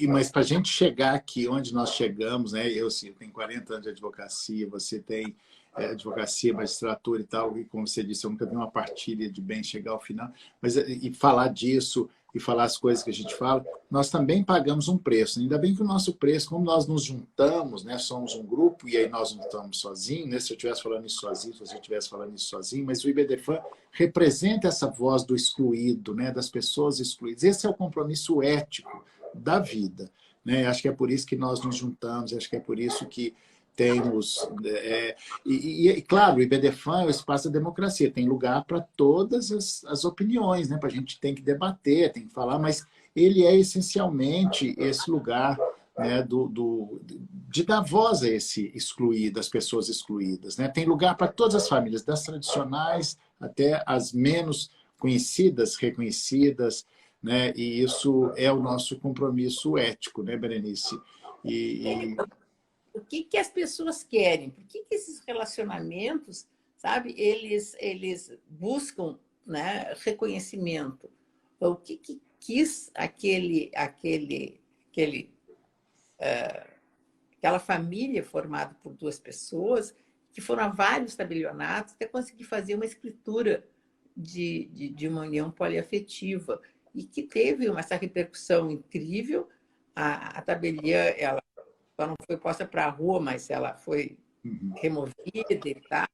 Mas para a gente chegar aqui onde nós chegamos, né? Eu tenho 40 anos de advocacia, você tem advocacia, magistratura e tal, e como você disse, eu nunca vi uma partilha de bem chegar ao final, mas e falar disso, e falar as coisas que a gente fala, nós também pagamos um preço. Ainda bem que o nosso preço, como nós nos juntamos, né? Somos um grupo, e aí nós não estamos sozinhos, né? Se eu estivesse falando isso sozinho, se você estivesse falando isso sozinho, mas o IBDFAN representa essa voz do excluído, né? Das pessoas excluídas. Esse é o compromisso ético da vida, né? Acho que é por isso que nós nos juntamos, acho que é por isso que temos... claro, o IBDFAN é o espaço da democracia, tem lugar para todas as opiniões, né? A gente tem que debater, tem que falar, mas ele é essencialmente esse lugar, né, de dar voz a esse excluído, as pessoas excluídas, né? Tem lugar para todas as famílias, das tradicionais até as menos conhecidas, reconhecidas, né? E isso é o nosso compromisso ético, né, Berenice? O que as pessoas querem? Por que esses relacionamentos, sabe, eles buscam, né, reconhecimento? O que quis aquela família formada por duas pessoas que foram a vários tabelionatos até conseguir fazer uma escritura de uma união poliafetiva e que teve essa repercussão incrível. A tabeliã, ela só não foi posta para a rua, mas ela foi removida e tal,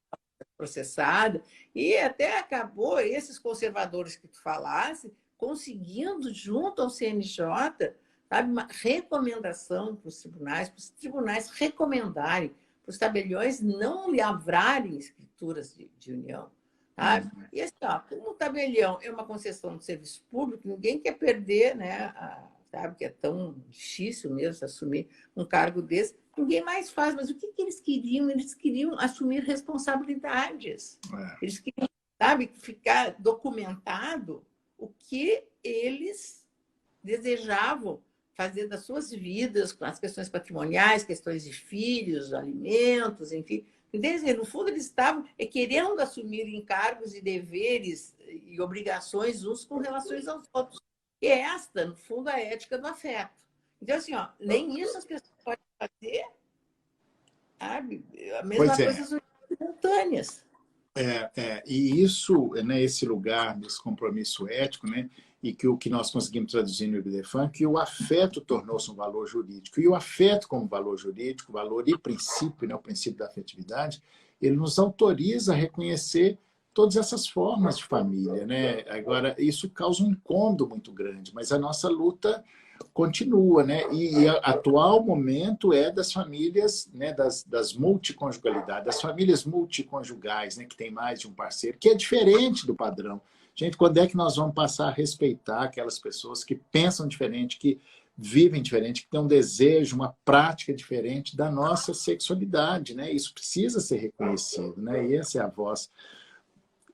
processada, e até acabou esses conservadores que tu falasse conseguindo, junto ao CNJ, sabe, uma recomendação para os tribunais recomendarem para os tabeliões não lavrarem escrituras de união. Sabe? E assim, como o tabelião é uma concessão de serviço público, ninguém quer perder, né, sabe, que é tão difícil mesmo assumir um cargo desse, ninguém mais faz. Mas o que eles queriam? Eles queriam assumir responsabilidades. Eles queriam, sabe, ficar documentado o que eles desejavam fazer das suas vidas, com as questões patrimoniais, questões de filhos, alimentos, enfim. No fundo, eles estavam querendo assumir encargos e deveres e obrigações uns com relações aos outros. E esta, no fundo, a ética do afeto. Então, assim, nem isso as pessoas podem fazer, sabe? A mesma coisa são simultâneas. E isso, né, esse lugar desse compromisso ético, né, e que o que nós conseguimos traduzir no IBDFAN, que o afeto tornou-se um valor jurídico. E o afeto como valor jurídico, valor e princípio, né, o princípio da afetividade, ele nos autoriza a reconhecer todas essas formas de família, né? Agora, isso causa um incômodo muito grande, mas a nossa luta continua, né? E o atual momento é das famílias, né, das multiconjugalidades, das famílias multiconjugais, né, que tem mais de um parceiro, que é diferente do padrão. Gente, quando é que nós vamos passar a respeitar aquelas pessoas que pensam diferente, que vivem diferente, que têm um desejo, uma prática diferente da nossa sexualidade, né? Isso precisa ser reconhecido, né? E essa é a voz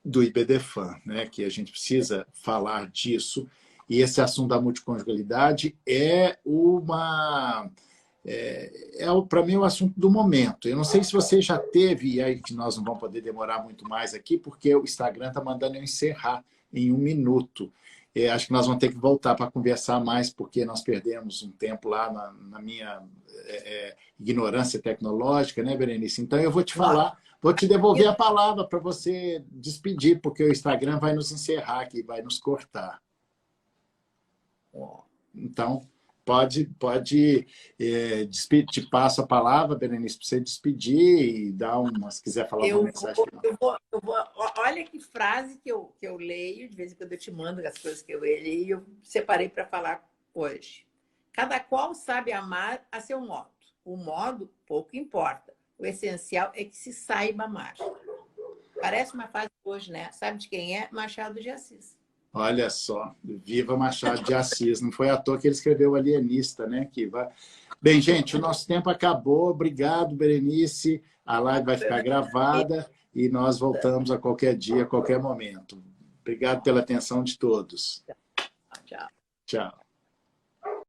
do IBDFAN, né? Que a gente precisa falar disso. E esse assunto da multiconjugalidade para mim, o assunto do momento. Eu não sei se você já teve, e aí que nós não vamos poder demorar muito mais aqui, porque o Instagram está mandando eu encerrar em 1 minuto. Acho que nós vamos ter que voltar para conversar mais, porque nós perdemos um tempo lá na minha ignorância tecnológica, né, Berenice? Então, eu vou te falar, vou te devolver a palavra para você despedir, porque o Instagram vai nos encerrar aqui, vai nos cortar. Então, pode te passo a palavra, Berenice, para você despedir e dar se quiser falar uma mensagem final. Olha que frase que eu leio, de vez em quando eu te mando as coisas que eu leio, e eu separei para falar hoje. Cada qual sabe amar a seu modo. O modo pouco importa. O essencial é que se saiba amar. Parece uma frase hoje, né? Sabe de quem é? Machado de Assis. Olha só, viva Machado de Assis. Não foi à toa que ele escreveu Alienista, né? Bem, gente, o nosso tempo acabou. Obrigado, Berenice. A live vai ficar gravada e nós voltamos a qualquer dia, a qualquer momento. Obrigado pela atenção de todos. Tchau. Tchau.